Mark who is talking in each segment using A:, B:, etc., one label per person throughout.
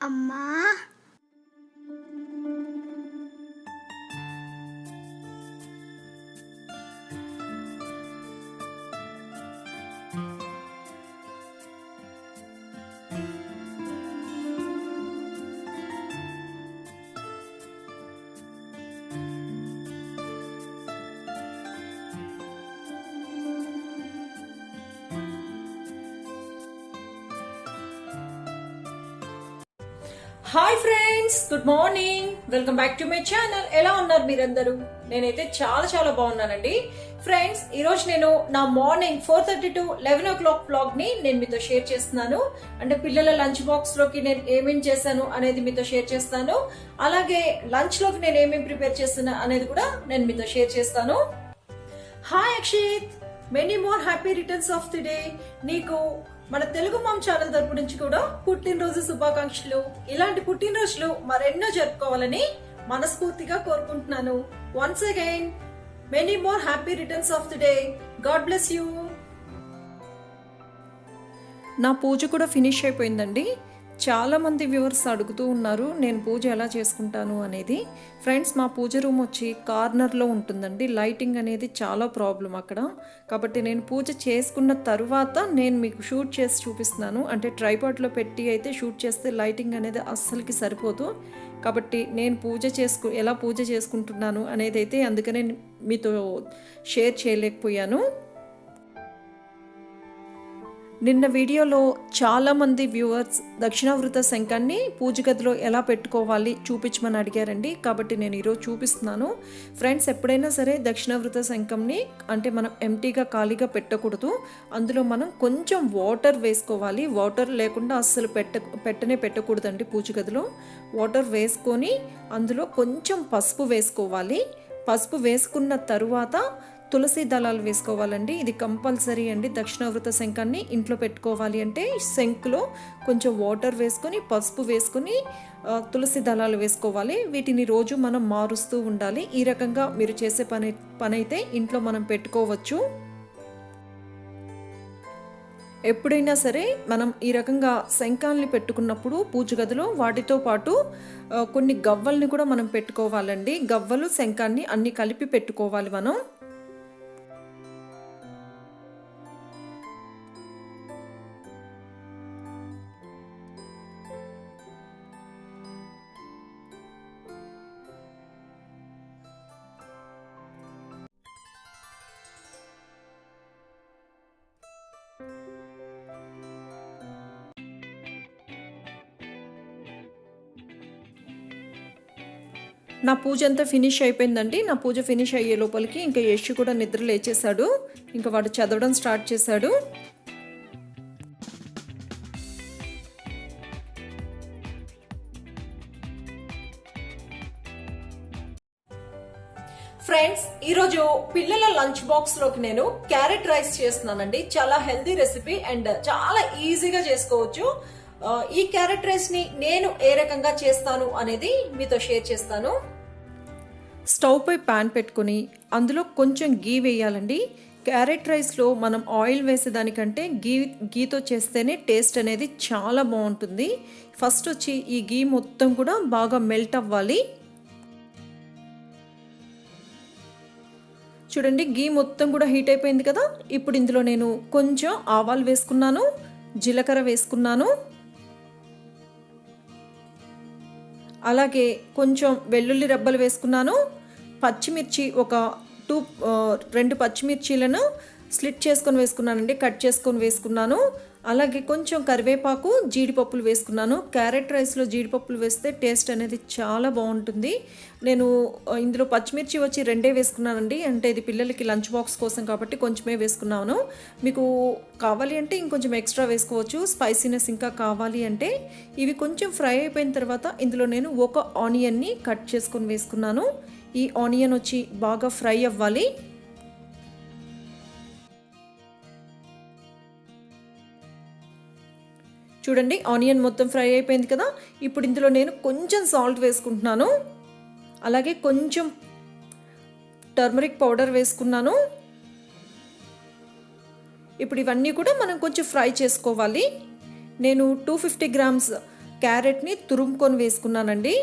A: అమ్మా
B: hi friends, good morning. Welcome back to my channel. ఎలా ఉన్నారు మీరందరూ? నేనైతే చాలా బాగున్నానండి. ఫ్రెండ్స్, ఈ రోజు నేను నా మార్నింగ్ 4:30 to 11 o'clock వ్లాగ్ ని నేను మీతో షేర్ చేస్తున్నాను. అంటే పిల్లల లంచ్ బాక్స్ లోకి నేను ఏమేం చేశాను అనేది మీతో షేర్ చేస్తాను. అలాగే లంచ్ లోకి నేను ఏమేం ప్రిపేర్ చేస్తున్నా అనేది కూడా నేను మీతో షేర్ చేస్తాను. Hi Akshit, many more happy returns of the day. నీకు మన తెలుగు మామ్ ఛానల్ తరపు నుంచి కూడా పుట్టినరోజు శుభాకాంక్షలు. ఇలాంటి పుట్టినరోజులు మరెన్నో జరుపుకోవాలని మనస్ఫూర్తిగా కోరుకుంటున్నాను. Once again many more happy returns of the day. God bless you. నా పూజ కూడా ఫినిష్ అయిపోయిందండి. చాలా మంది వ్యూవర్స్ అడుగుతూ ఉన్నారు నేను పూజ ఎలా చేసుకుంటాను అనేది. ఫ్రెండ్స్, మా పూజ రూమ్ వచ్చి కార్నర్లో ఉంటుందండి. లైటింగ్ అనేది చాలా ప్రాబ్లం అక్కడ. కాబట్టి నేను పూజ చేసుకున్న తర్వాత నేను మీకు షూట్ చేసి చూపిస్తున్నాను. అంటే ట్రైపాడ్లో పెట్టి అయితే షూట్ చేస్తే లైటింగ్ అనేది అస్సలకి సరిపోదు. కాబట్టి నేను ఎలా పూజ చేసుకుంటున్నాను అనేది అయితే అందుకనే మీతో షేర్ చేయలేకపోయాను. నిన్న వీడియోలో చాలామంది వ్యూవర్స్ దక్షిణావృత శంఖాన్ని పూజ గదిలో ఎలా పెట్టుకోవాలి చూపించమని అడిగారండి. కాబట్టి నేను ఈరోజు చూపిస్తున్నాను. ఫ్రెండ్స్, ఎప్పుడైనా సరే దక్షిణావృత శంఖంని అంటే మనం ఎంటీగా ఖాళీగా పెట్టకూడదు. అందులో మనం కొంచెం వాటర్ వేసుకోవాలి. వాటర్ లేకుండా అస్సలు పెట్టకూడదండి. పూజ గదిలో వాటర్ వేసుకొని అందులో కొంచెం పసుపు వేసుకోవాలి. పసుపు వేసుకున్న తరువాత తులసి దళాలు వేసుకోవాలండి. ఇది కంపల్సరీ అండి. దక్షిణావృత శంఖాన్ని ఇంట్లో పెట్టుకోవాలి అంటే శంఖులో కొంచెం వాటర్ వేసుకొని పసుపు వేసుకొని తులసి దళాలు వేసుకోవాలి. వీటిని రోజు మనం మారుస్తూ ఉండాలి. ఈ రకంగా మీరు చేసే పని అయితే ఇంట్లో మనం పెట్టుకోవచ్చు. ఎప్పుడైనా సరే మనం ఈ రకంగా శంఖాల్ని పెట్టుకున్నప్పుడు పూజ గదిలో వాటితో పాటు కొన్ని గవ్వల్ని కూడా మనం పెట్టుకోవాలండి. గవ్వలు శంఖాన్ని అన్ని కలిపి పెట్టుకోవాలి మనం. నా పూజ అంతా ఫినిష్ అయిపోయిందండి. నా పూజ ఫినిష్ అయ్యే లోపలికి ఇంకా యశ్ కూడా నిద్ర లేచేశాడు. ఇంకా వాడు చదవడం స్టార్ట్ చేశాడు. ఫ్రెండ్స్, ఈరోజు పిల్లల లంచ్ బాక్స్ లోకి నేను క్యారెట్ రైస్ చేస్తున్నానండి. చాలా హెల్దీ రెసిపీ అండ్ చాలా ఈజీగా చేసుకోవచ్చు. ఈ క్యారెట్ రైస్ ని నేను ఏ రకంగా చేస్తాను అనేది మీతో షేర్ చేస్తాను. స్టవ్ పై పాన్ పెట్టుకుని అందులో కొంచెం గీ వేయాలండి. క్యారెట్ రైస్లో మనం ఆయిల్ వేసేదానికంటే గీతో చేస్తేనే టేస్ట్ అనేది చాలా బాగుంటుంది. ఫస్ట్ వచ్చి ఈ గీ మొత్తం కూడా బాగా మెల్ట్ అవ్వాలి. చూడండి, గీ మొత్తం కూడా హీట్ అయిపోయింది కదా. ఇప్పుడు ఇందులో నేను కొంచెం ఆవాలు వేసుకున్నాను, జీలకర్ర వేసుకున్నాను, అలాగే కొంచెం వెల్లుల్లి రెబ్బలు వేసుకున్నాను, పచ్చిమిర్చి రెండు పచ్చిమిర్చీలను స్లిట్ చేసుకొని వేసుకున్నానండి, కట్ చేసుకొని వేసుకున్నాను. అలాగే కొంచెం కరివేపాకు, జీడిపప్పులు వేసుకున్నాను. క్యారెట్ రైస్లో జీడిపప్పులు వేస్తే టేస్ట్ అనేది చాలా బాగుంటుంది. నేను ఇందులో పచ్చిమిర్చి వచ్చి 2 వేసుకున్నానండి. అంటే ఇది పిల్లలకి లంచ్ బాక్స్ కోసం కాబట్టి కొంచెమే వేసుకున్నాను. మీకు కావాలి అంటే ఇంకొంచెం ఎక్స్ట్రా వేసుకోవచ్చు. స్పైసీనెస్ ఇంకా కావాలి అంటే. ఇవి కొంచెం ఫ్రై అయిపోయిన తర్వాత ఇందులో నేను ఒక ఆనియన్ని కట్ చేసుకొని వేసుకున్నాను. ఈ ఆనియన్ వచ్చి బాగా ఫ్రై అవ్వాలి. చూడండి, ఆనియన్ మొత్తం ఫ్రై అయిపోయింది కదా. ఇప్పుడు ఇందులో నేను కొంచెం సాల్ట్ వేసుకుంటున్నాను. అలాగే కొంచెం టర్మరిక్ పౌడర్ వేసుకున్నాను. ఇప్పుడు ఇవన్నీ కూడా మనం కొంచెం ఫ్రై చేసుకోవాలి. నేను 250 గ్రామ్స్ క్యారెట్ని తురుముకొని వేసుకున్నానండి.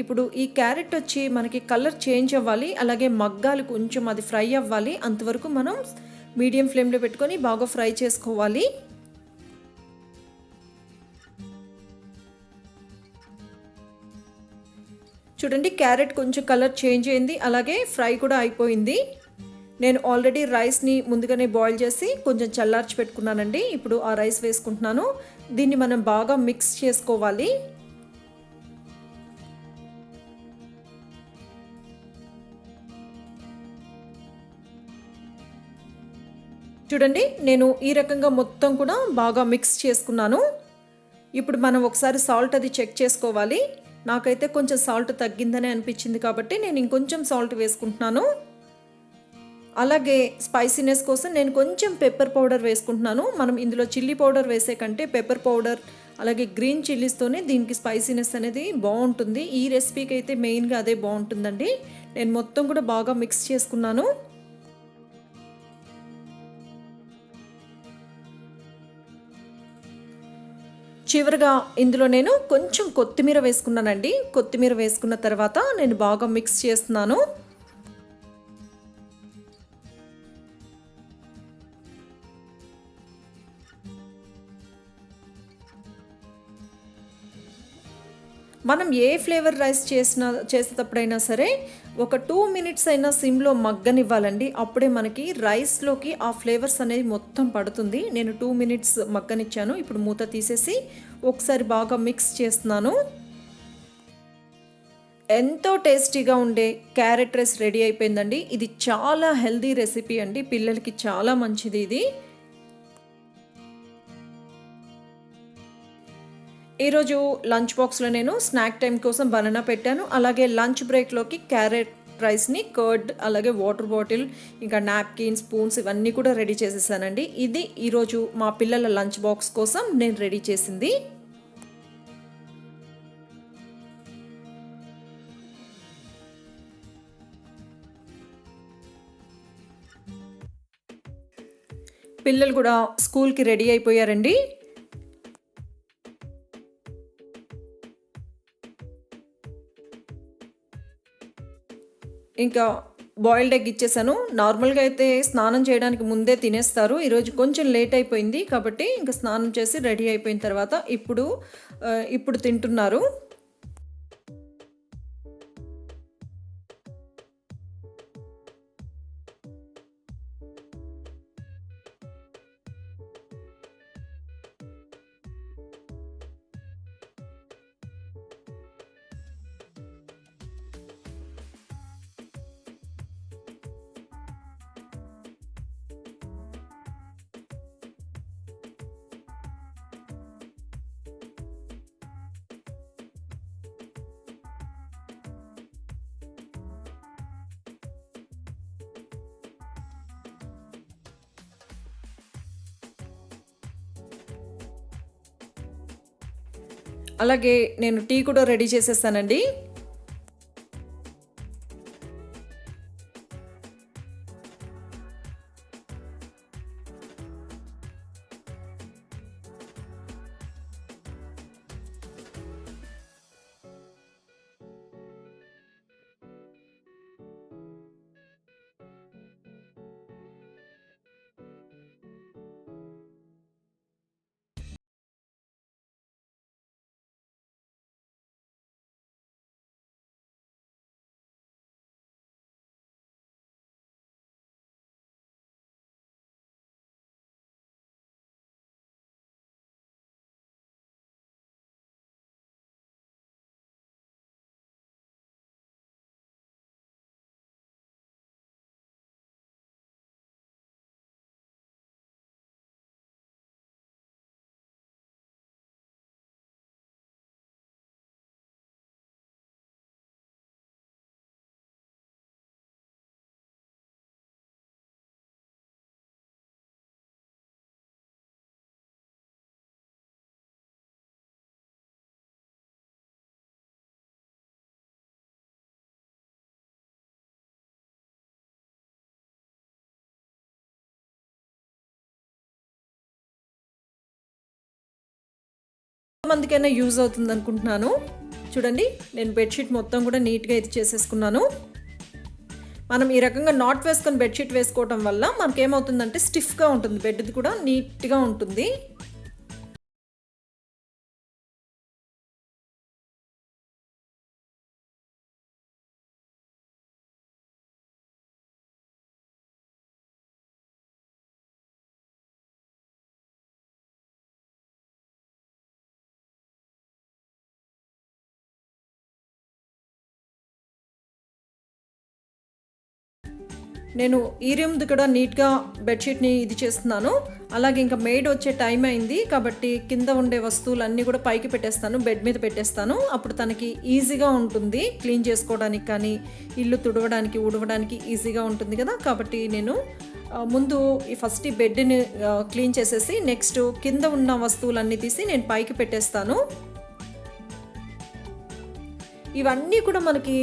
B: ఇప్పుడు ఈ క్యారెట్ వచ్చి మనకి కలర్ చేంజ్ అవ్వాలి, అలాగే మగ్గాలి, కొంచెం అది ఫ్రై అవ్వాలి. అంతవరకు మనం మీడియం ఫ్లేమ్లో పెట్టుకొని బాగా ఫ్రై చేసుకోవాలి. చూడండి, క్యారెట్ కొంచెం కలర్ చేంజ్ అయింది, అలాగే ఫ్రై కూడా అయిపోయింది. నేను ఆల్రెడీ రైస్ని ముందుగానే బాయిల్ చేసి కొంచెం చల్లార్చి పెట్టుకున్నానండి. ఇప్పుడు ఆ రైస్ వేసుకుంటున్నాను. దీన్ని మనం బాగా మిక్స్ చేసుకోవాలి. చూడండి, నేను ఈ రకంగా మొత్తం కూడా బాగా మిక్స్ చేసుకున్నాను. ఇప్పుడు మనం ఒకసారి సాల్ట్ అది చెక్ చేసుకోవాలి. నాకైతే కొంచెం సాల్ట్ తగ్గిందని అనిపించింది కాబట్టి నేను ఇంకొంచెం సాల్ట్ వేసుకుంటున్నాను. అలాగే స్పైసీనెస్ కోసం నేను కొంచెం పెప్పర్ పౌడర్ వేసుకుంటున్నాను. మనం ఇందులో చిల్లీ పౌడర్ వేసే కంటే పెప్పర్ పౌడర్ అలాగే గ్రీన్ చిల్లీస్తోనే దీనికి స్పైసీనెస్ అనేది బాగుంటుంది. ఈ రెసిపీకి అయితే మెయిన్గా అదే బాగుంటుందండి. నేను మొత్తం కూడా బాగా మిక్స్ చేసుకున్నాను. చివరిగా ఇందులో నేను కొంచెం కొత్తిమీర వేసుకున్నానండి. కొత్తిమీర వేసుకున్న తర్వాత నేను బాగా మిక్స్ చేస్తున్నాను. మనం ఏ ఫ్లేవర్ రైస్ చేసేటప్పుడైనా సరే ఒక 2 మినిట్స్ అయినా సిమ్లో మగ్గనివ్వాలండి. అప్పుడే మనకి రైస్లోకి ఆ ఫ్లేవర్స్ అనేది మొత్తం పడుతుంది. నేను 2 మినిట్స్ మగ్గనిచ్చాను. ఇప్పుడు మూత తీసేసి ఒకసారి బాగా మిక్స్ చేస్తున్నాను. ఎంతో టేస్టీగా ఉండే క్యారెట్ రైస్ రెడీ అయిపోయిందండి. ఇది చాలా హెల్దీ రెసిపీ అండి, పిల్లలకి చాలా మంచిది ఇది. ఈరోజు లంచ్ బాక్స్లో నేను స్నాక్ టైం కోసం బనానా పెట్టాను. అలాగే లంచ్ బ్రేక్లోకి క్యారెట్ రైస్ని కర్డ్ అలాగే వాటర్ బాటిల్ ఇంకా నాప్కిన్ స్పూన్స్ ఇవన్నీ కూడా రెడీ చేసేసానండి. ఇది ఈరోజు మా పిల్లల లంచ్ బాక్స్ కోసం నేను రెడీ చేసింది. పిల్లలు కూడా స్కూల్కి రెడీ అయిపోయారండి. ఇంకా బాయిల్డ్ ఎగ్ ఇచ్చేసాను. నార్మల్గా అయితే స్నానం చేయడానికి ముందే తినేస్తారు. ఈరోజు కొంచెం లేట్ అయిపోయింది కాబట్టి ఇంకా స్నానం చేసి రెడీ అయిపోయిన తర్వాత ఇప్పుడు తింటున్నారు. అలాగే నేను టీ కూడా రెడీ చేసేసానండి. మందికైనా యూజ్ అవుతుంది అనుకుంటున్నాను. చూడండి, నేను బెడ్షీట్ మొత్తం కూడా నీట్గా ఇది చేసేసుకున్నాను. మనం ఈ రకంగా నాట్ వేసుకొని బెడ్షీట్ వేసుకోవటం వల్ల మనకేమవుతుందంటే స్టిఫ్గా ఉంటుంది, బెడ్ది కూడా నీట్గా ఉంటుంది. నేను ఈ రూమ్ది కూడా నీట్గా బెడ్షీట్ని ఇది చేస్తున్నాను. అలాగే ఇంకా మెయిడ్ వచ్చే టైం అయింది కాబట్టి కింద ఉండే వస్తువులన్నీ కూడా పైకి పెట్టేస్తాను, బెడ్ మీద పెట్టేస్తాను. అప్పుడు తనకి ఈజీగా ఉంటుంది క్లీన్ చేసుకోవడానికి, కానీ ఇల్లు తుడవడానికి ఊడవడానికి ఈజీగా ఉంటుంది కదా. కాబట్టి నేను ముందు ఫస్ట్ ఈ బెడ్ని క్లీన్ చేసేసి నెక్స్ట్ కింద ఉన్న వస్తువులన్నీ తీసి నేను పైకి పెట్టేస్తాను. ఇవన్నీ కూడా మనకి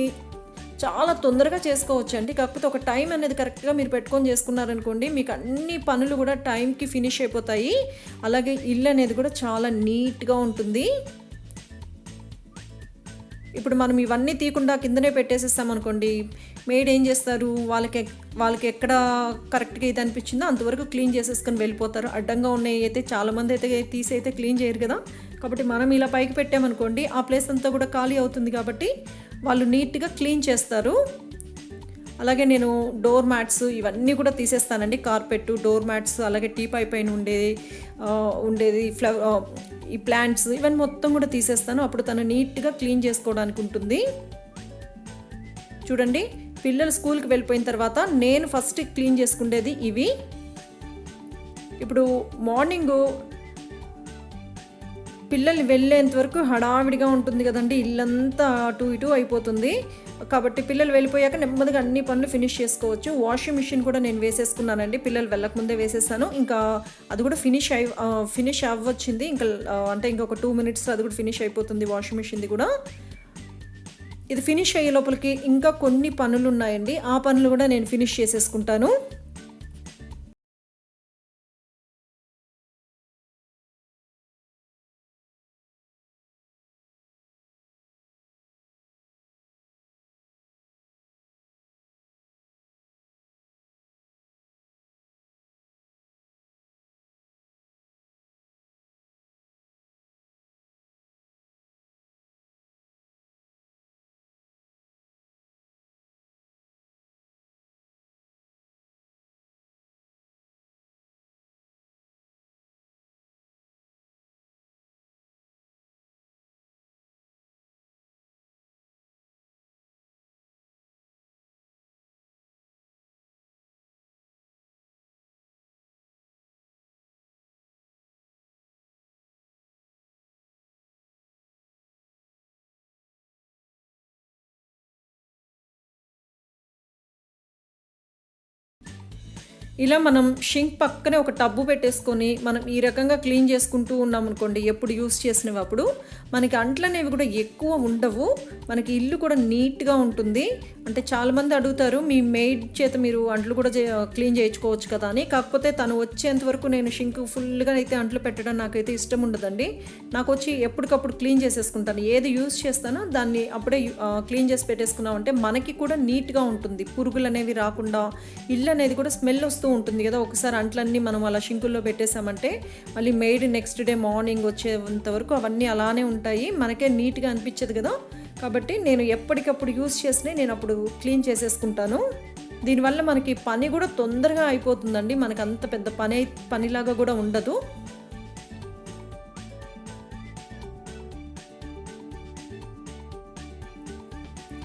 B: చాలా తొందరగా చేసుకోవచ్చు అండి. కాకపోతే ఒక టైం అనేది కరెక్ట్గా మీరు పెట్టుకొని చేసుకున్నారనుకోండి, మీకు అన్ని పనులు కూడా టైంకి ఫినిష్ అయిపోతాయి. అలాగే ఇల్లు అనేది కూడా చాలా నీట్గా ఉంటుంది. ఇప్పుడు మనం ఇవన్నీ తీయకుండా కిందనే పెట్టేసేస్తామనుకోండి, మెయిడ్ ఏం చేస్తారు, వాళ్ళకి ఎక్కడ కరెక్ట్గా ఇది అనిపించిందో అంతవరకు క్లీన్ చేసేసుకొని వెళ్ళిపోతారు. అడ్డంగా ఉన్నాయి అయితే చాలామంది అయితే తీసి అయితే క్లీన్ చేయరు కదా. కాబట్టి మనం ఇలా పైకి పెట్టామనుకోండి, ఆ ప్లేస్ అంతా కూడా ఖాళీ అవుతుంది కాబట్టి వాళ్ళు నీట్గా క్లీన్ చేస్తారు. అలాగే నేను డోర్ మ్యాట్స్ ఇవన్నీ కూడా తీసేస్తానండి. కార్పెట్, డోర్ మ్యాట్స్, అలాగే టీపాయ్ పైన ఉండేది ఈ ప్లాంట్స్ ఇవన్నీ మొత్తం కూడా తీసేస్తాను. అప్పుడు తను నీట్గా క్లీన్ చేసుకోవడానికి ఉంటుంది. చూడండి, పిల్లలు స్కూల్కి వెళ్ళిపోయిన తర్వాత నేను ఫస్ట్ క్లీన్ చేసుకునేది ఇవి. ఇప్పుడు మార్నింగ్ పిల్లలు వెళ్ళేంత వరకు హడావిడిగా ఉంటుంది కదండి, ఇల్లంతా అటు ఇటు అయిపోతుంది. కాబట్టి పిల్లలు వెళ్ళిపోయాక నెమ్మదిగా అన్ని పనులు ఫినిష్ చేసుకోవచ్చు. వాషింగ్ మిషన్ కూడా నేను వేసేసుకున్నానండి, పిల్లలు వెళ్ళకముందే వేసేసాను. ఇంకా అది కూడా ఫినిష్ అవ్వచ్చింది. ఇంకా అంటే ఇంకొక 2 minutes అది కూడా ఫినిష్ అయిపోతుంది వాషింగ్ మిషన్ది కూడా. ఇది ఫినిష్ అయ్యే లోపలికి ఇంకా కొన్ని పనులు ఉన్నాయండి, ఆ పనులు కూడా నేను ఫినిష్ చేసేసుకుంటాను. ఇలా మనం షింక్ పక్కనే ఒక టబ్బు పెట్టేసుకొని మనం ఈ రకంగా క్లీన్ చేసుకుంటూ ఉన్నాం అనుకోండి, ఎప్పుడు యూస్ చేసినవి అప్పుడు మనకి అంట్లు అనేవి కూడా ఎక్కువ ఉండవు, మనకి ఇల్లు కూడా నీట్గా ఉంటుంది. అంటే చాలామంది అడుగుతారు, మీ మెయిడ్ చేత మీరు అంట్లు కూడా క్లీన్ చేయించుకోవచ్చు కదా అని. కాకపోతే తను వచ్చేంత వరకు నేను షింక్ ఫుల్గా అయితే అంట్లు పెట్టడం నాకైతే ఇష్టం ఉండదండి. నాకు వచ్చి ఎప్పటికప్పుడు క్లీన్ చేసేసుకుంటాను, ఏది యూస్ చేస్తానో దాన్ని అప్పుడే క్లీన్ చేసి పెట్టేసుకున్నామంటే మనకి కూడా నీట్గా ఉంటుంది, పురుగులు అనేవి రాకుండా ఇల్లు అనేది కూడా స్మెల్ వస్తుంది ఉంటుంది కదా. ఒకసారి అంట్లన్నీ మనం అలా షింకుల్లో పెట్టేసామంటే మళ్ళీ మెయిడ్ నెక్స్ట్ డే మార్నింగ్ వచ్చేంత వరకు అవన్నీ అలానే ఉంటాయి, మనకే నీట్గా అనిపించదు కదా. కాబట్టి నేను ఎప్పటికప్పుడు యూస్ చేసినా నేను అప్పుడు క్లీన్ చేసేసుకుంటాను. దీనివల్ల మనకి పని కూడా తొందరగా అయిపోతుందండి, మనకు అంత పెద్ద పనిలాగా కూడా ఉండదు.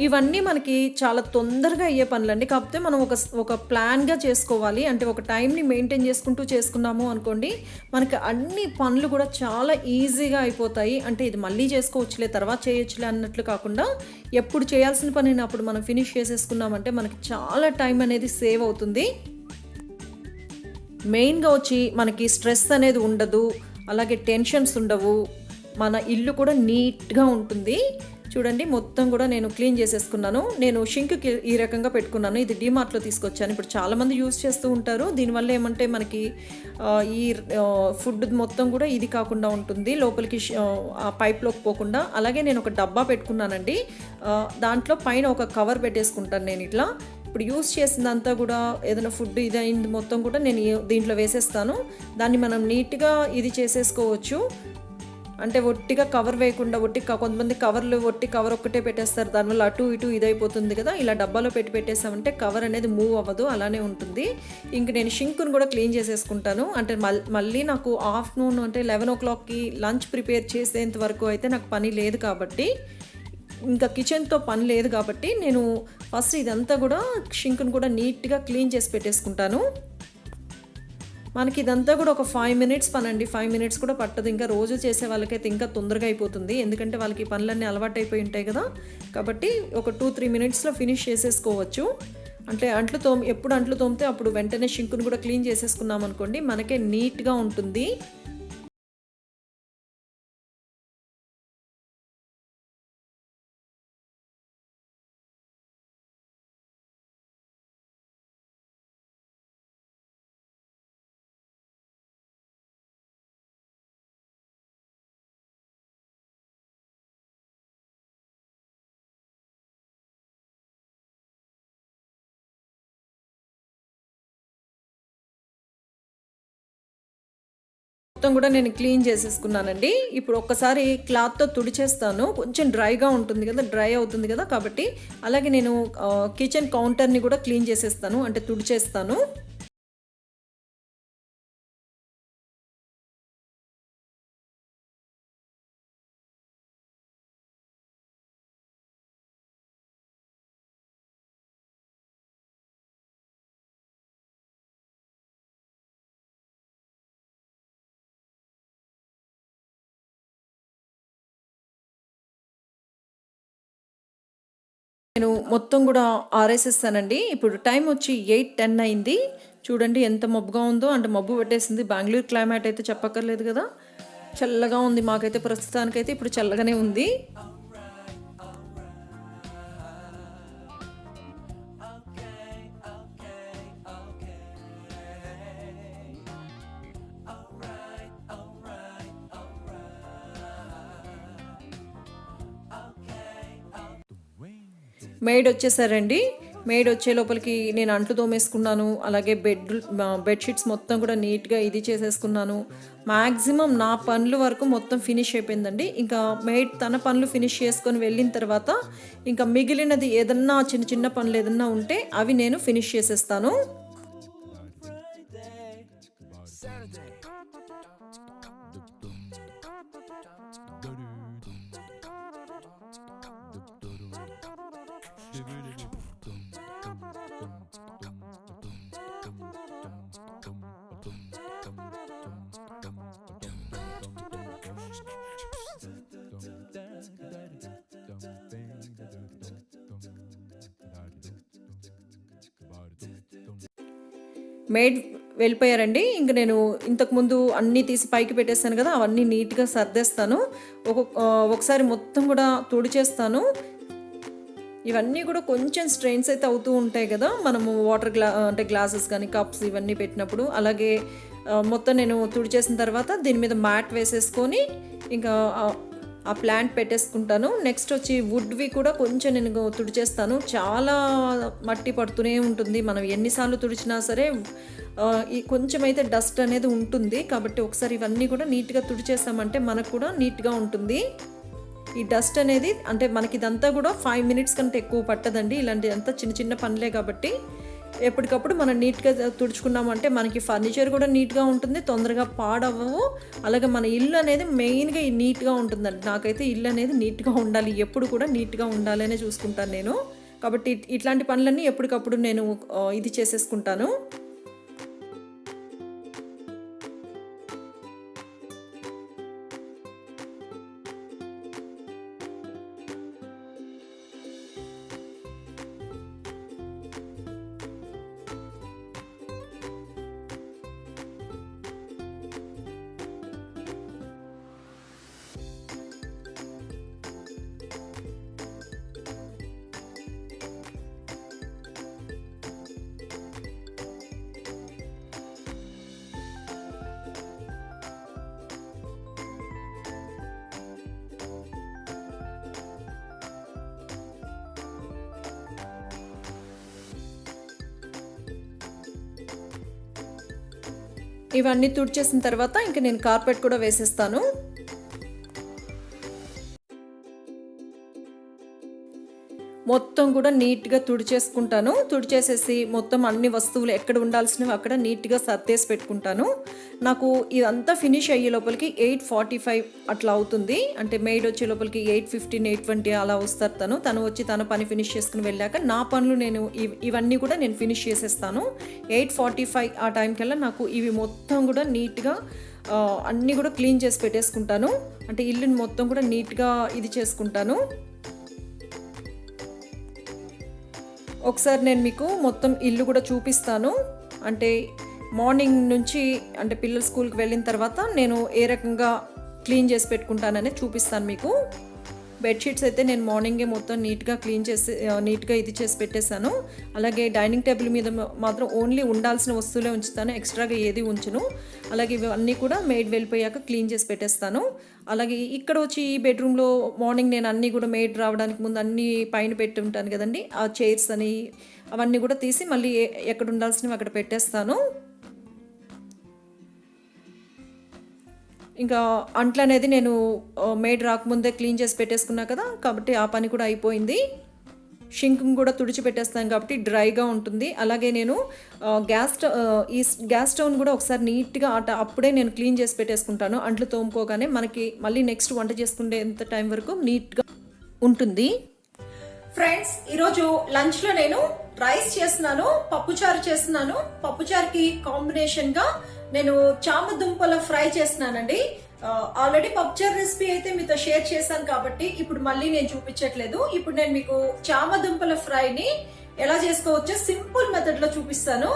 B: ఇవన్నీ మనకి చాలా తొందరగా అయ్యే పనులండి. కాకపోతే మనం ఒక ప్లాన్గా చేసుకోవాలి. అంటే ఒక టైంని మెయింటైన్ చేసుకుంటూ చేసుకున్నాము అనుకోండి, మనకి అన్ని పనులు కూడా చాలా ఈజీగా అయిపోతాయి. అంటే ఇది మళ్ళీ చేసుకోవచ్చులే, తర్వాత చేయొచ్చులే అన్నట్లు కాకుండా ఎప్పుడు చేయాల్సిన పనిని అప్పుడు మనం ఫినిష్ చేసేసుకున్నామంటే మనకి చాలా టైం అనేది సేవ్ అవుతుంది. మెయిన్గా వచ్చి మనకి స్ట్రెస్ అనేది ఉండదు, అలాగే టెన్షన్స్ ఉండవు, మన ఇల్లు కూడా నీట్గా ఉంటుంది. చూడండి మొత్తం కూడా నేను క్లీన్ చేసేసుకున్నాను. నేను షింక్‌కి ఈ రకంగా పెట్టుకున్నాను. ఇది డీమార్ట్‌లో తీసుకొచ్చాను. ఇప్పుడు చాలామంది యూజ్ చేస్తూ ఉంటారు. దీనివల్ల ఏమంటే మనకి ఈ ఫుడ్ మొత్తం కూడా ఇది కాకుండా ఉంటుంది. లోపలికి ఆ పైప్‌లోకి పోకుండా. అలాగే నేను ఒక డబ్బా పెట్టుకున్నానండి. దాంట్లో పైన ఒక కవర్ పెట్టేసుకుంటాను నేను ఇట్లా. ఇప్పుడు యూజ్ చేసిందంతా కూడా ఏదైనా ఫుడ్ ఇది అయింది మొత్తం కూడా నేను దీంట్లో వేసేస్తాను. దాన్ని మనం నీట్‌గా ఇది చేసేసుకోవచ్చు. అంటే ఒట్టిగా కవర్ వేయకుండా కొంతమంది కవర్లు కవర్ ఒక్కటే పెట్టేస్తారు. దానివల్ల అటు ఇటు ఇదైపోతుంది కదా. ఇలా డబ్బాలో పెట్టేసామంటే కవర్ అనేది మూవ్ అవ్వదు, అలానే ఉంటుంది. ఇంక నేను షింక్ను కూడా క్లీన్ చేసేసుకుంటాను. అంటే మళ్ళీ నాకు ఆఫ్టర్నూన్ అంటే 11 లంచ్ ప్రిపేర్ చేసేంత వరకు అయితే నాకు పని లేదు కాబట్టి, ఇంకా కిచెన్తో పని లేదు కాబట్టి నేను ఫస్ట్ ఇదంతా కూడా షింక్ను కూడా నీట్గా క్లీన్ చేసి పెట్టేసుకుంటాను. మనకి ఇదంతా కూడా ఒక 5 మినిట్స్ పనండి. 5 మినిట్స్ కూడా పట్టదు. ఇంకా రోజు చేసే వాళ్ళకైతే ఇంకా తొందరగా అయిపోతుంది. ఎందుకంటే వాళ్ళకి ఈ పనులన్నీ అలవాటు అయిపోయి ఉంటాయి కదా. కాబట్టి ఒక 2-3 మినిట్స్లో ఫినిష్ చేసేసుకోవచ్చు. అంటే ఎప్పుడు అంట్లు తోమితే అప్పుడు వెంటనే షింక్ను కూడా క్లీన్ చేసేసుకున్నాం అనుకోండి, మనకే నీట్గా ఉంటుంది. మొత్తం కూడా నేను క్లీన్ చేసేసుకున్నానండి. ఇప్పుడు ఒక్కసారి క్లాత్‌తో తుడిచేస్తాను. కొంచెం డ్రైగా ఉంటుంది కదా, డ్రై అవుతుంది కదా, కాబట్టి అలాగే నేను కిచెన్ కౌంటర్‌ని కూడా క్లీన్ చేసేస్తాను, అంటే తుడిచేస్తాను. నేను మొత్తం కూడా ఆరేసేస్తానండి. ఇప్పుడు టైం వచ్చి 8:10 అయింది. చూడండి ఎంత మబ్బుగా ఉందో, అంటే మబ్బు పట్టేసింది. బెంగుళూరు క్లైమేట్ అయితే చెప్పక్కర్లేదు కదా. చల్లగా ఉంది. మాకైతే ప్రస్తుతానికైతే ఇప్పుడు చల్లగానే ఉంది. మెయిడ్ వచ్చేసారండి. మెయిడ్ వచ్చే లోపలికి నేను అంట్లు తోమేసుకున్నాను. అలాగే బెడ్‌షీట్స్ మొత్తం కూడా నీట్‌గా ఇది చేసేసుకున్నాను. మాక్సిమం నా పనులు వరకు మొత్తం ఫినిష్ అయిపోయిందండి. ఇంకా మెయిడ్ తన పనులు ఫినిష్ చేసుకొని వెళ్ళిన తర్వాత ఇంకా మిగిలినది ఏదన్నా చిన్న చిన్న పనులు ఏదన్నా ఉంటే అవి నేను ఫినిష్ చేసేస్తాను. మెయిడ్ వెళ్ళిపోయారండి. ఇంక నేను ఇంతకుముందు అన్నీ తీసి పైకి పెట్టేస్తాను కదా, అవన్నీ నీట్‌గా సర్దేస్తాను. ఒకసారి మొత్తం కూడా తుడిచేస్తాను. ఇవన్నీ కూడా కొంచెం స్ట్రెయిన్స్ అయితే అవుతూ ఉంటాయి కదా, మనము వాటర్ అంటే గ్లాసెస్ కానీ కప్స్ ఇవన్నీ పెట్టినప్పుడు. అలాగే మొత్తం నేను తుడిచేసిన తర్వాత దీని మీద మ్యాట్ వేసేసుకొని ఇంకా ఆ ప్లాంట్ పెట్టేసుకుంటాను. నెక్స్ట్ వచ్చి వుడ్వి కూడా కొంచెం నేను తుడిచేస్తాను. చాలా మట్టి పడుతూనే ఉంటుంది. మనం ఎన్నిసార్లు తుడిచినా సరే ఈ కొంచెం అయితే డస్ట్ అనేది ఉంటుంది. కాబట్టి ఒకసారి ఇవన్నీ కూడా నీట్‌గా తుడిచేసామంటే మనకు కూడా నీట్‌గా ఉంటుంది. ఈ డస్ట్ అనేది అంటే మనకి ఇదంతా కూడా 5 మినిట్స్ కంటే ఎక్కువ పట్టదండి. ఇలాంటి అంతా చిన్న చిన్న పనులే కాబట్టి ఎప్పటికప్పుడు మనం నీట్‌గా తుడుచుకున్నామంటే మనకి ఫర్నిచర్ కూడా నీట్‌గా ఉంటుంది, తొందరగా పాడవ్వవు. అలాగే మన ఇల్లు అనేది మెయిన్‌గా నీట్‌గా ఉంటుందండి. నాకైతే ఇల్లు అనేది నీట్‌గా ఉండాలి, ఎప్పుడు కూడా నీట్‌గా ఉండాలనే చూసుకుంటాను నేను. కాబట్టి ఇట్లాంటి పనులన్నీ ఎప్పటికప్పుడు నేను ఇది చేసేసుకుంటాను. ఇవన్నీ తుడిచేసిన తర్వాత ఇంక నేను కార్పెట్ కూడా వేసేస్తాను. మొత్తం కూడా నీట్గా తుడిచేసుకుంటాను. తుడిచేసేసి మొత్తం అన్ని వస్తువులు ఎక్కడ ఉండాల్సినవి అక్కడ నీట్గా సర్దేసి పెట్టుకుంటాను. నాకు ఇదంతా ఫినిష్ అయ్యే లోపలికి 8:45 అట్లా అవుతుంది. అంటే మెయిడ్ వచ్చే లోపలికి 8:15, 8:20 అలా వస్తారు. తను వచ్చి తన పని ఫినిష్ చేసుకుని వెళ్ళాక నా పనులు నేను ఇవన్నీ కూడా నేను ఫినిష్ చేసేస్తాను. 8:45 ఆ టైంకల్లా నాకు ఇవి మొత్తం కూడా నీట్గా అన్నీ కూడా క్లీన్ చేసి పెట్టేసుకుంటాను. అంటే ఇల్లుని మొత్తం కూడా నీట్గా ఇది చేసుకుంటాను. ఒకసారి నేను మీకు మొత్తం ఇల్లు కూడా చూపిస్తాను. అంటే మార్నింగ్ నుంచి అంటే పిల్లలు స్కూల్కి వెళ్ళిన తర్వాత నేను ఏ రకంగా క్లీన్ చేసి పెట్టుకుంటానని చూపిస్తాను మీకు. బెడ్షీట్స్ అయితే నేను మార్నింగే మొత్తం నీట్గా క్లీన్ చేసి నీట్గా ఇది చేసి పెట్టేశాను. అలాగే డైనింగ్ టేబుల్ మీద మాత్రం ఓన్లీ ఉండాల్సిన వస్తువులే ఉంచుతాను, ఎక్స్ట్రాగా ఏది ఉంచును. అలాగే ఇవన్నీ కూడా మెయిడ్ వెళ్ళిపోయాక క్లీన్ చేసి పెట్టేస్తాను. అలాగే ఇక్కడ వచ్చి ఈ బెడ్రూమ్లో మార్నింగ్ నేను అన్నీ కూడా మెయిడ్ రావడానికి ముందు అన్నీ పైన పెట్టి ఉంటాను కదండి, ఆ చైర్స్ అని అవన్నీ కూడా తీసి మళ్ళీ ఎక్కడ ఉండాల్సినవి అక్కడ పెట్టేస్తాను. ఇంకా అంట్లు అనేది నేను మేడ్ రాకముందే క్లీన్ చేసి పెట్టేసుకున్నా కదా, కాబట్టి ఆ పని కూడా అయిపోయింది. షింక్ కూడా తుడిచి పెట్టేస్తాను కాబట్టి డ్రైగా ఉంటుంది. అలాగే నేను ఈ గ్యాస్ స్టవ్ని కూడా ఒకసారి నీట్గా అప్పుడే నేను క్లీన్ చేసి పెట్టేసుకుంటాను. అంట్లు తోముకోగానే మనకి మళ్ళీ నెక్స్ట్ వంట చేసుకునేంత టైం వరకు నీట్గా ఉంటుంది. ఫ్రెండ్స్, ఈరోజు లంచ్లో నేను రైస్ చేస్తున్నాను, పప్పుచారు చేస్తున్నాను. పప్పుచారుకి కాంబినేషన్గా నేను చామదుంపల ఫ్రై చేస్తున్నానండి. ఆల్రెడీ పప్పుచారు రెసిపీ అయితే మీతో షేర్ చేశాను కాబట్టి ఇప్పుడు మళ్ళీ నేను చూపించట్లేదు. ఇప్పుడు నేను మీకు చామదుంపల ఫ్రైని ఎలా చేసుకోవచ్చో సింపుల్ మెథడ్ లో చూపిస్తాను.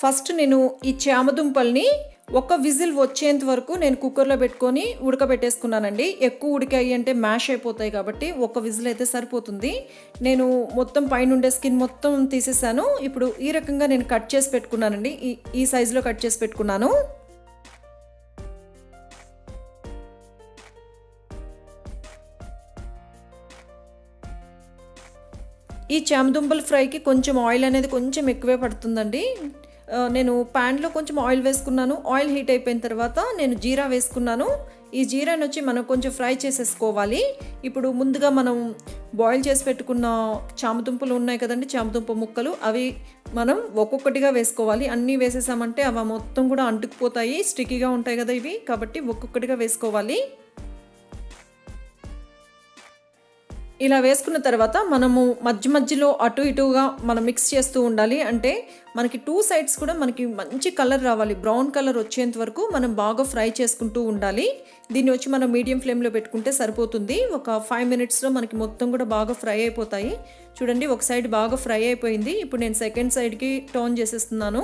B: ఫస్ట్ నేను ఈ చామదుంపల్ని ఒక విజిల్ వచ్చేంత వరకు నేను కుక్కర్లో పెట్టుకొని ఉడకబెట్టేసుకున్నానండి. ఎక్కువ ఉడికాయి అంటే మ్యాష్ అయిపోతాయి కాబట్టి ఒక విజిల్ అయితే సరిపోతుంది. నేను మొత్తం పైన ఉండే స్కిన్ మొత్తం తీసేసాను. ఇప్పుడు ఈ రకంగా నేను కట్ చేసి పెట్టుకున్నానండి. ఈ సైజులో కట్ చేసి పెట్టుకున్నాను. ఈ చామదుంపల ఫ్రైకి కొంచెం ఆయిల్ అనేది కొంచెం ఎక్కువే పడుతుందండి. నేను ప్యాన్లో కొంచెం ఆయిల్ వేసుకున్నాను. ఆయిల్ హీట్ అయిపోయిన తర్వాత నేను జీరా వేసుకున్నాను. ఈ జీరాని వచ్చి మనం కొంచెం ఫ్రై చేసేసుకోవాలి. ఇప్పుడు ముందుగా మనం బాయిల్ చేసి పెట్టుకున్న చామదుంపలు ఉన్నాయి కదండి, చామదుంప ముక్కలు, అవి మనం ఒక్కొక్కటిగా వేసుకోవాలి. అన్నీ వేసేసామంటే అవి మొత్తం కూడా అంటుకుపోతాయి, స్టిక్కీగా ఉంటాయి కదా ఇవి, కాబట్టి ఒక్కొక్కటిగా వేసుకోవాలి. ఇలా వేసుకున్న తర్వాత మనము మధ్యలో అటు ఇటుగా మనం మిక్స్ చేస్తూ ఉండాలి. అంటే మనకి 2 సైడ్స్ కూడా మనకి మంచి కలర్ రావాలి, బ్రౌన్ కలర్ వచ్చేంత వరకు మనం బాగా ఫ్రై చేసుకుంటూ ఉండాలి. దీన్ని వచ్చి మనం మీడియం ఫ్లేమ్లో పెట్టుకుంటే సరిపోతుంది. ఒక 5 మినిట్స్లో మనకి మొత్తం కూడా బాగా ఫ్రై అయిపోతాయి. చూడండి, ఒక సైడ్ బాగా ఫ్రై అయిపోయింది. ఇప్పుడు నేను సెకండ్ సైడ్కి టర్న్ చేసేస్తున్నాను.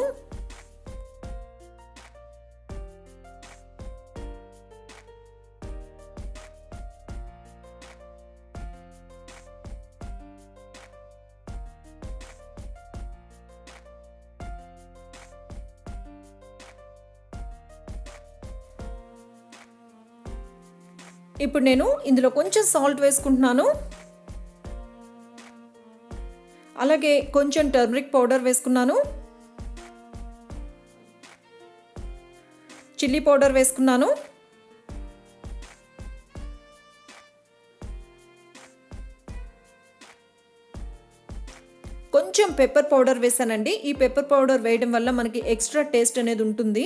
B: ఇప్పుడు నేను ఇందులో కొంచెం సాల్ట్ వేసుకుంటున్నాను. అలాగే కొంచెం టర్మరిక్ పౌడర్ వేసుకున్నాను, చిల్లీ పౌడర్ వేసుకున్నాను, కొంచెం పెప్పర్ పౌడర్ వేసానండి. ఈ పెప్పర్ పౌడర్ వేయడం వల్ల మనకి ఎక్స్ట్రా టేస్ట్ అనేది ఉంటుంది.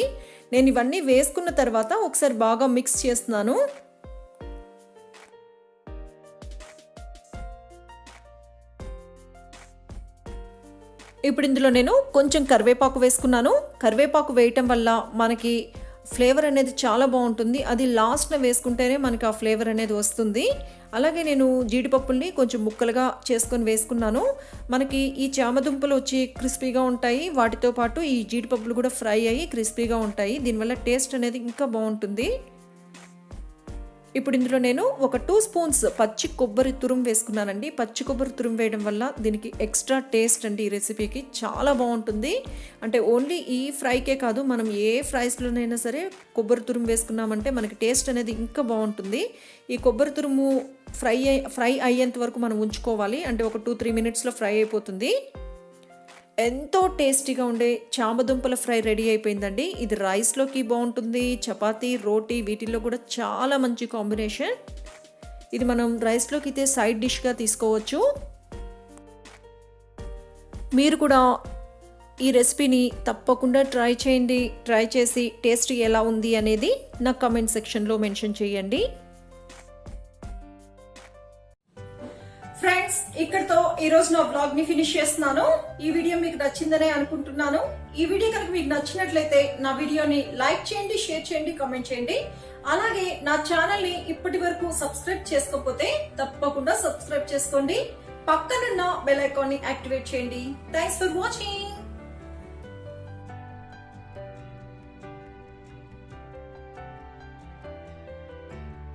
B: నేను ఇవన్నీ వేసుకున్న తర్వాత ఒకసారి బాగా మిక్స్ చేస్తున్నాను. ఇప్పుడు ఇందులో నేను కొంచెం కరివేపాకు వేసుకున్నాను. కరివేపాకు వేయటం వల్ల మనకి ఫ్లేవర్ అనేది చాలా బాగుంటుంది. అది లాస్ట్లో వేసుకుంటేనే మనకి ఆ ఫ్లేవర్ అనేది వస్తుంది. అలాగే నేను జీడిపప్పుల్ని కొంచెం ముక్కలుగా చేసుకొని వేసుకున్నాను. మనకి ఈ చామదుంపలు వచ్చి క్రిస్పీగా ఉంటాయి, వాటితో పాటు ఈ జీడిపప్పులు కూడా ఫ్రై అయ్యి క్రిస్పీగా ఉంటాయి. దీనివల్ల టేస్ట్ అనేది ఇంకా బాగుంటుంది. ఇప్పుడు ఇందులో నేను ఒక 2 స్పూన్స్ పచ్చి కొబ్బరి తురుము వేసుకున్నానండి. పచ్చి కొబ్బరి తురుము వేయడం వల్ల దీనికి ఎక్స్ట్రా టేస్ట్ అండి, ఈ రెసిపీకి చాలా బాగుంటుంది. అంటే ఓన్లీ ఈ ఫ్రైకే కాదు, మనం ఏ ఫ్రైస్లోనైనా సరే కొబ్బరి తురుము వేసుకున్నామంటే మనకి టేస్ట్ అనేది ఇంకా బాగుంటుంది. ఈ కొబ్బరి తురుము ఫ్రై అయ్యేంత వరకు మనం ఉంచుకోవాలి. అంటే ఒక 2-3 మినిట్స్లో ఫ్రై అయిపోతుంది. ఎంతో టేస్టీగా ఉండే చామదుంపల ఫ్రై రెడీ అయిపోయిందండి. ఇది రైస్లోకి బాగుంటుంది, చపాతీ, రోటీ వీటిల్లో కూడా చాలా మంచి కాంబినేషన్. ఇది మనం రైస్లోకి అయితే సైడ్ డిష్గా తీసుకోవచ్చు. మీరు కూడా ఈ రెసిపీని తప్పకుండా ట్రై చేయండి. ట్రై చేసి టేస్ట్ ఎలా ఉంది అనేది నా కమెంట్ సెక్షన్లో మెన్షన్ చేయండి. ఫ్రెండ్స్, ఇక్కడతో ఈ రోజు నా బ్లాగ్ ని ఫినిష్ చేస్తున్నాను. ఈ వీడియో మీకు నచ్చిందనే అనుకుంటున్నాను. ఈ వీడియో కనుక మీకు నచ్చినట్లయితే నా వీడియోని లైక్ చేయండి, షేర్ చేయండి, కామెంట్ చేయండి. అలాగే నా ఛానల్ ని ఇప్పటి వరకు సబ్స్క్రైబ్ చేసుకోకపోతే తప్పకుండా సబ్స్క్రైబ్ చేసుకోండి. పక్కనున్న బెల్ ఐకాన్ ని యాక్టివేట్ చేయండి. Thanks for watching.